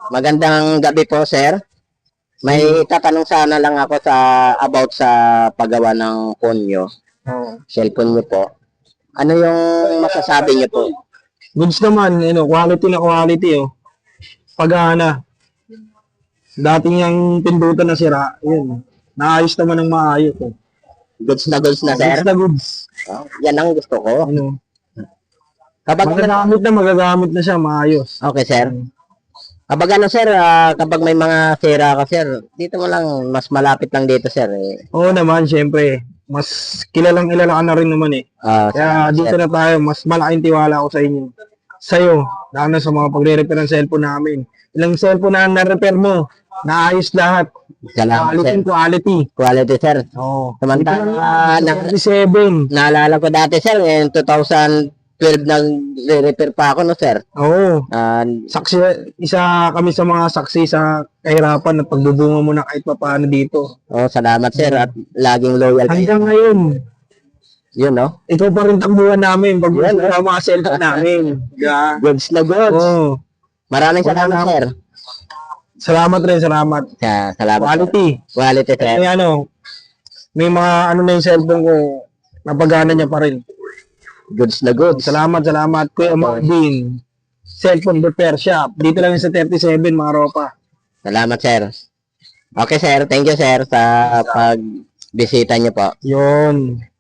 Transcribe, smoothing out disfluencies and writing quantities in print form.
Magandang gabi po, sir. May tatanong sana lang ako about sa paggawa ng phone nyo, Oh. cellphone nyo po. Ano yung masasabi nyo po? Goods naman, quality na quality, oh. Pagana. Dating yung pindutan na sira, yun. Naayos naman ng maayos, eh. Goods na, sir? Goods na goods. Oh, yan ang gusto ko. Kapag Magagamit na siya, maayos. Okay, sir. Kapag sir, kapag may mga sira ka, sir, dito mo lang, mas malapit lang dito, sir. Oo naman, syempre. Mas kilalang ilala ka na rin naman, eh. Kaya dito na tayo, mas malaking tiwala ko sa inyo. Sa'yo, lalo na sa mga pagre-repair ng cellphone namin. Ilang cellphone na na-repair mo, naayos lahat. Salamat, sir. Quality. Quality, sir. Oo. Samantala, 37. naalala ko dati, sir, ngayon 2012 nag-repair pa ako, no, sir? Oo. Ah, Saksi, isa kami sa mga saksi sa kahirapan at pagbubunga mo na kahit papaano dito. salamat, sir, at laging loyal kayo. Hanggang ngayon, Yun, no? ikaw pa rin takbuhan namin pag sa mga cellphone namin. Yeah. Goods na goods. Oo. Maraming salamat, sir. Salamat rin, salamat. Salamat. Quality. Quality, sir. May may mga na yung cellphone ko, napagana niya pa rin. Goods na goods. Salamat. Kuya Marvin. Cellphone repair shop. Dito lang sa 37, mga ropa. Salamat, sir. Okay, sir. Thank you, sir, sa pagbisita niyo po. Yun.